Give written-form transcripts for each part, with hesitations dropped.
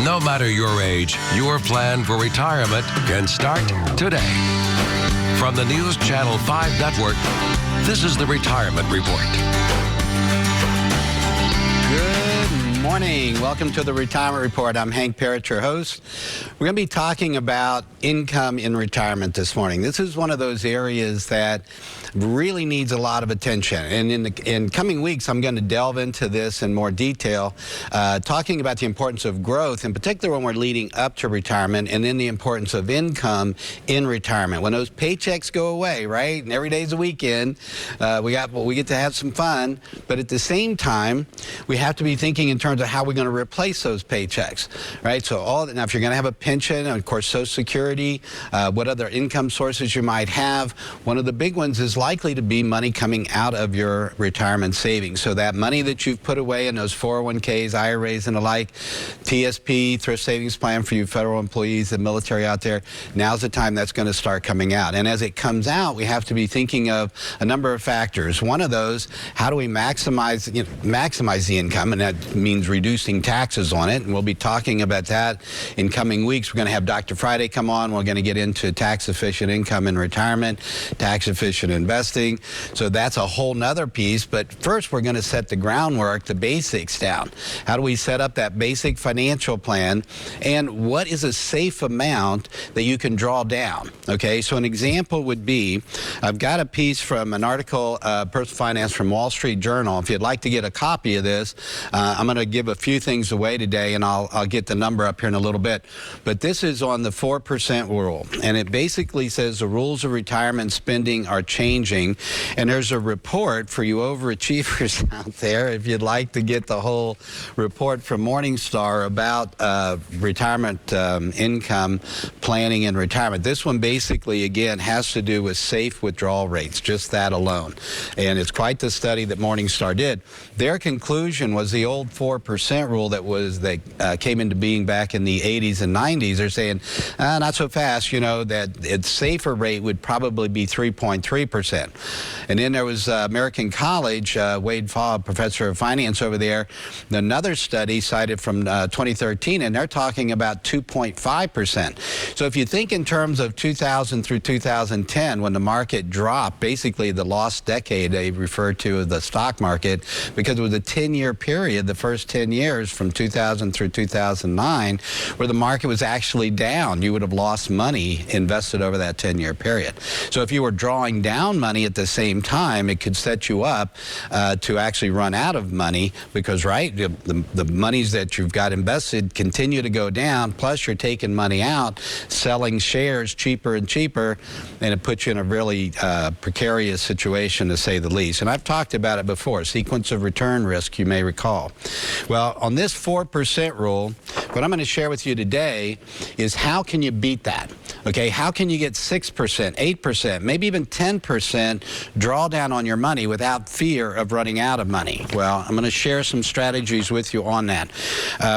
No matter your age, your plan for retirement can start today. From the News Channel 5 Network, this is the Retirement Report. Good morning. Welcome to the Retirement Report. I'm Hank Parrott, your host. We're going to be talking about income in retirement this morning. This is one of those areas that really needs a lot of attention. And in coming weeks, I'm going to delve into this in more detail, talking about the importance of growth, in particular when we're leading up to retirement, and then the importance of income in retirement. When those paychecks go away, right, and every day's a weekend, we get to have some fun, but at the same time, we have to be thinking in terms of how we're going to replace those paychecks, right? So now if you're going to have a pension, and of course Social Security, what other income sources you might have, one of the big ones is likely to be money coming out of your retirement savings. So that money that you've put away in those 401ks, IRAs, and the like, TSP, Thrift Savings Plan for you federal employees, the military out there, now's the time that's going to start coming out. And as it comes out, we have to be thinking of a number of factors. One of those, how do we maximize the income? And that means reducing taxes on it. And we'll be talking about that in coming weeks. We're going to have Dr. Friday come on. We're going to get into tax-efficient income in retirement, tax-efficient investing. So that's a whole nother piece. But first, we're going to set the groundwork, the basics down. How do we set up that basic financial plan? And what is a safe amount that you can draw down? Okay, so an example would be, I've got a piece from an article, Personal Finance from Wall Street Journal. If you'd like to get a copy of this, I'm going to give a few things away today, and I'll get the number up here in a little bit. But this is on the 4% rule, and it basically says the rules of retirement spending are changing. And there's a report for you overachievers out there, if you'd like to get the whole report from Morningstar about retirement income planning and retirement. This one basically, again, has to do with safe withdrawal rates, just that alone. And it's quite the study that Morningstar did. Their conclusion was the old 4% rule that came into being back in the 80s and 90s. They're saying, not so fast, that its safer rate would probably be 3.3%. And then there was American College, Wade Faw, professor of finance over there, another study cited from 2013, and they're talking about 2.5%. So if you think in terms of 2000 through 2010, when the market dropped, basically the lost decade they refer to as the stock market, because it was a 10-year period, the first 10 years from 2000 through 2009, where the market was actually down. You would have lost money invested over that 10-year period. So if you were drawing down money at the same time, it could set you up to actually run out of money because, right, the monies that you've got invested continue to go down, plus you're taking money out, selling shares cheaper and cheaper, and it puts you in a really precarious situation, to say the least. And I've talked about it before, sequence of return risk, you may recall. Well, on this 4% rule, what I'm going to share with you today is how can you beat that? Okay, how can you get 6%, 8%, maybe even 10% drawdown on your money without fear of running out of money? Well, I'm going to share some strategies with you on that.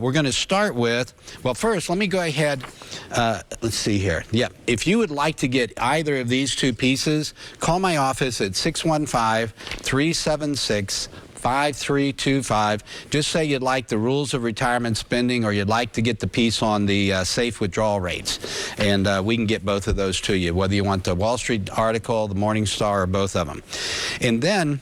We're going to start with, well, first, let me go ahead. Let's see here. Yeah, if you would like to get either of these two pieces, call my office at 615-376-5325. Just say you'd like the rules of retirement spending, or you'd like to get the piece on the safe withdrawal rates. And we can get both of those to you, whether you want the Wall Street article, the Morningstar, or both of them. And then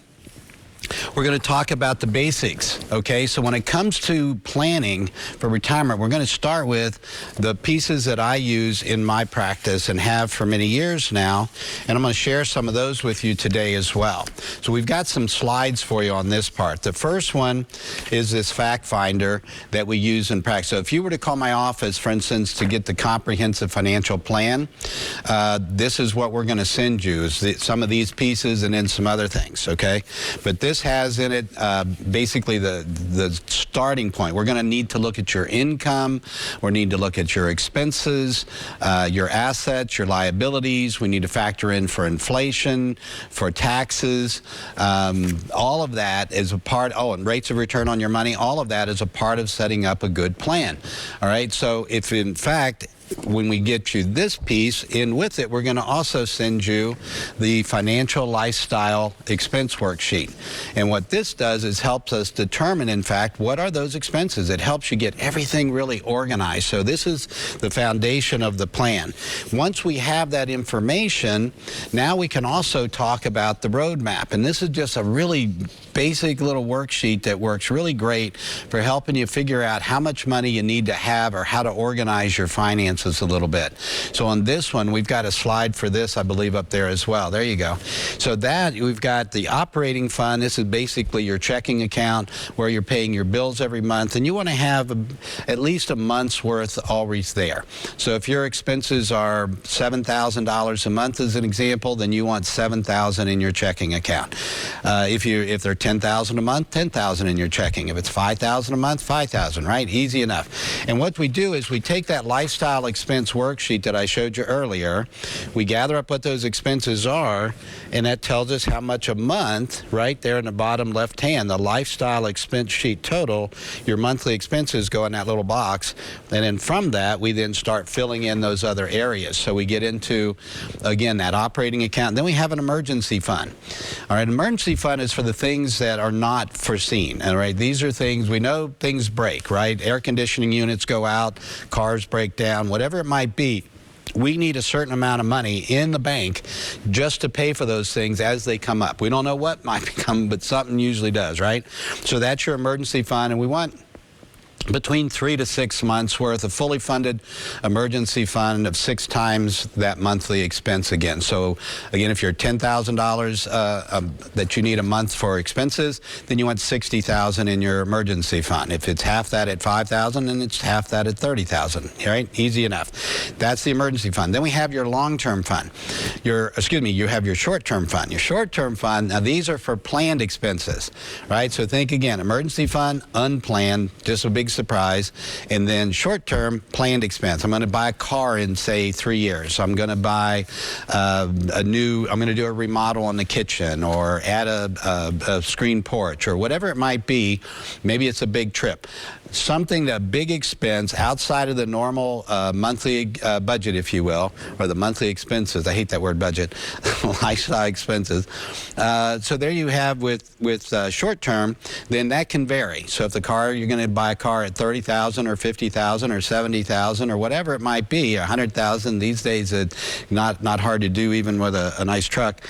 we're going to talk about the basics, okay? So when it comes to planning for retirement, we're going to start with the pieces that I use in my practice and have for many years now, and I'm going to share some of those with you today as well. So we've got some slides for you on this part. The first one is this fact finder that we use in practice. So if you were to call my office, for instance, to get the comprehensive financial plan, this is what we're going to send you, is some of these pieces and then some other things, okay? But this has in it basically the starting point. We're going to need to look at your income. We need to look at your expenses, your assets, your liabilities. We need to factor in for inflation, for taxes. All of that is a part, and rates of return on your money. All of that is a part of setting up a good plan. All right, so if in fact when we get you this piece, in with it, we're going to also send you the financial lifestyle expense worksheet. And what this does is helps us determine, in fact, what are those expenses. It helps you get everything really organized. So this is the foundation of the plan. Once we have that information, now we can also talk about the roadmap. And this is just a really basic little worksheet that works really great for helping you figure out how much money you need to have or how to organize your finances a little bit. So on this one, we've got a slide for this, I believe, up there as well. There you go. So that, we've got the operating fund. This is basically your checking account where you're paying your bills every month, and you want to have at least a month's worth always there. So if your expenses are $7,000 a month as an example, then you want $7,000 in your checking account. If they're $10,000 a month, $10,000 in your checking. If it's $5,000 a month, $5,000, right? Easy enough. And what we do is we take that lifestyle expense worksheet that I showed you earlier, we gather up what those expenses are, and that tells us how much a month, right there in the bottom left hand, the lifestyle expense sheet total, your monthly expenses go in that little box, and then from that we then start filling in those other areas. So we get into, again, that operating account. Then we have an emergency fund. All right, emergency fund is for the things that are not foreseen. All right, these are things, we know things break, right? Air conditioning units go out, cars break down, whatever it might be. We need a certain amount of money in the bank just to pay for those things as they come up. We don't know what might come, but something usually does, right? So that's your emergency fund, and we want between 3 to 6 months worth of fully funded emergency fund of 6 times that monthly expense again. So again, if you're $10,000 that you need a month for expenses, then you want $60,000 in your emergency fund. If it's half that at $5,000, then it's half that at $30,000. Right? Easy enough. That's the emergency fund. Then we have your long-term fund. You have your short-term fund. Your short-term fund, now these are for planned expenses, right? So think again, emergency fund, unplanned, just a big surprise, and then short-term planned expense. I'm going to buy a car in, say, 3 years. I'm going to buy I'm going to do a remodel on the kitchen or add a screen porch or whatever it might be. Maybe it's a big trip. Something, a big expense outside of the normal monthly budget, if you will, or the monthly expenses. I hate that word budget. Lifestyle expenses. So there you have with short-term, then that can vary. So if the car, you're going to buy a car at $30,000 or $50,000 or $70,000 or whatever it might be, $100,000 these days, it's not hard to do even with a nice truck.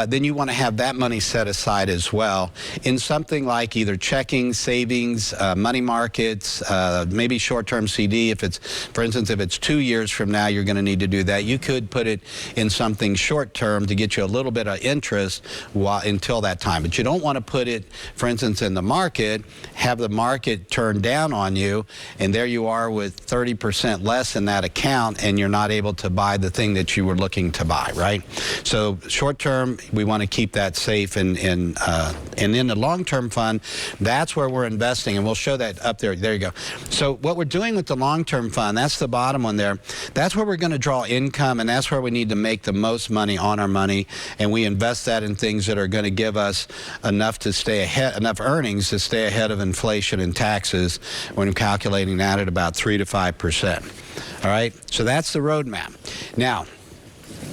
Then you want to have that money set aside as well in something like either checking, savings, money markets, maybe short-term CD. If it's, for instance, if it's 2 years from now, you're going to need to do that. You could put it in something short-term to get you a little bit of interest until that time. But you don't want to put it, for instance, in the market, have the market turn down on you, and there you are with 30% less in that account, and you're not able to buy the thing that you were looking to buy, right? So short-term, we want to keep that safe, and in the long-term fund, that's where we're investing, and we'll show that up there. There you go. So what we're doing with the long-term fund, that's the bottom one there, that's where we're going to draw income, and that's where we need to make the most money on our money, and we invest that in things that are going to give us enough to stay ahead, enough earnings to stay ahead of inflation and taxes when calculating that at about 3 to 5%. All right, so that's the roadmap. Now,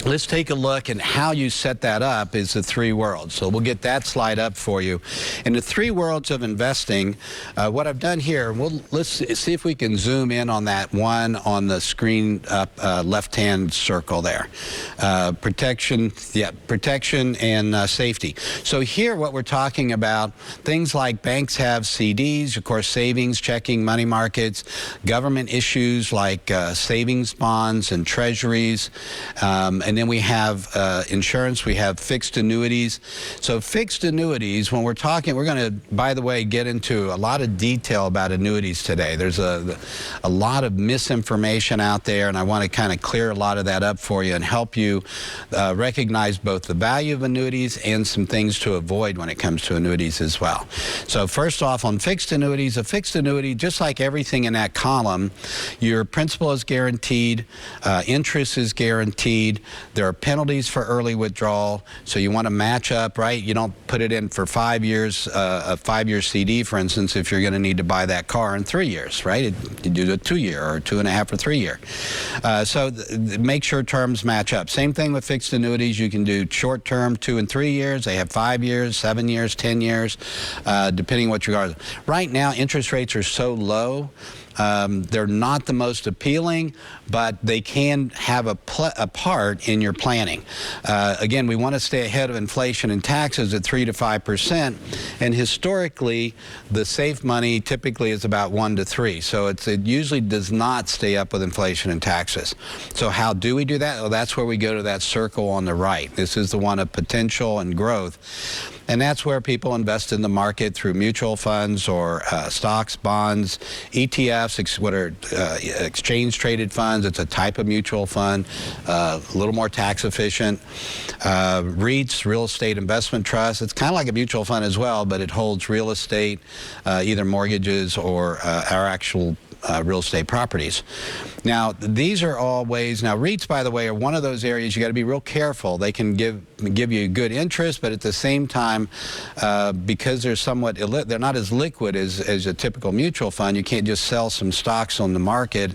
let's take a look at how you set that up is the 3 worlds. So we'll get that slide up for you. In the 3 worlds of investing, what I've done here, let's see if we can zoom in on that one on the screen up left-hand circle there. Protection and safety. So here what we're talking about, things like banks have CDs, of course, savings, checking, money markets, government issues like savings bonds and treasuries, and then we have insurance, we have fixed annuities. So fixed annuities, when we're talking, we're going to, by the way, get into a lot of detail about annuities today. There's a lot of misinformation out there, and I want to kind of clear a lot of that up for you and help you recognize both the value of annuities and some things to avoid when it comes to annuities as well. So first off, on fixed annuities, a fixed annuity, just like everything in that column, your principal is guaranteed, interest is guaranteed, guaranteed. There are penalties for early withdrawal, so you want to match up, right? You don't put it in for 5 years, a 5-year CD, for instance, if you're going to need to buy that car in 3 years, right? You do a 2-year or 2.5 or 3 year. Make sure terms match up. Same thing with fixed annuities. You can do short term, 2 and 3 years. They have 5 years, 7 years, 10 years, depending what you are. Right now, interest rates are so low. They're not the most appealing, but they can have a part in your planning. Again, we want to stay ahead of inflation and taxes at 3 to 5%, and historically, the safe money typically is about 1 to 3. So it usually does not stay up with inflation and taxes. So how do we do that? Well, that's where we go to that circle on the right. This is the one of potential and growth. And that's where people invest in the market through mutual funds or stocks, bonds, ETFs, what are exchange-traded funds. It's a type of mutual fund, a little more tax efficient. REITs, real estate investment trusts. It's kind of like a mutual fund as well, but it holds real estate, either mortgages or our actual real estate properties. Now, these are all ways. Now, REITs, by the way, are one of those areas you got to be real careful. They can give you good interest, but at the same time, because they're not as liquid as a typical mutual fund, you can't just sell some stocks on the market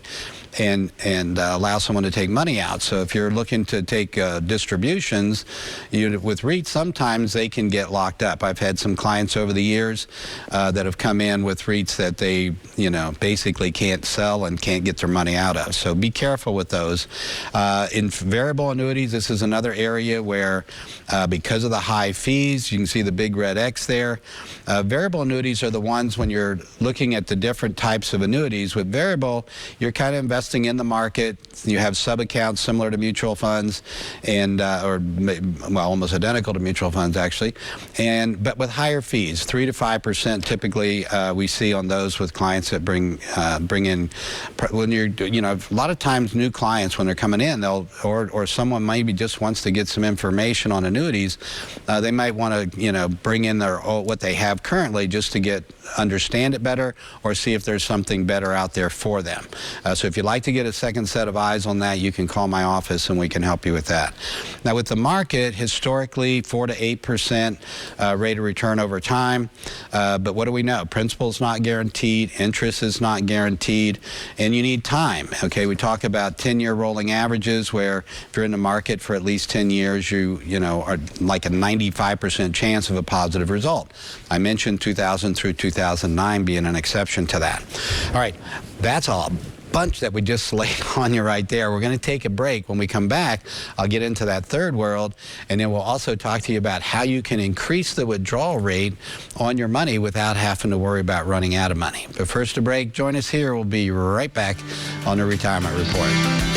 and allow someone to take money out. So if you're looking to take distributions, with REITs, sometimes they can get locked up. I've had some clients over the years that have come in with REITs that they, basically can't sell and can't get their money out of. So be careful with those. In variable annuities, this is another area where, because of the high fees, you can see the big red X there. Variable annuities are the ones when you're looking at the different types of annuities. With variable, you're kind of investing in the market. You have sub-accounts similar to mutual funds, and almost identical to mutual funds actually, but with higher fees, 3 to 5% typically we see on those with clients that bring in. When you're, a lot of times new clients, when they're coming in, or someone maybe just wants to get some information on annuities, they might want to bring in what they have currently just to understand it better, or see if there's something better out there for them. So if you'd like to get a second set of eyes on that, you can call my office and we can help you with that. Now, with the market, historically 4 to 8% rate of return over time, but what do we know? Principal's not guaranteed, interest is not guaranteed, and you need time. Okay, we talk about 10-year rolling averages, where if you're in the market for at least 10 years, you are like a 95% chance of a positive result. I mentioned 2000 through 2009 being an exception to that. All right, that's a bunch that we just laid on you right there. We're going to take a break. When we come back, I'll get into that third world, and then we'll also talk to you about how you can increase the withdrawal rate on your money without having to worry about running out of money. But first, a break. Join us here. We'll be right back on the Retirement Report.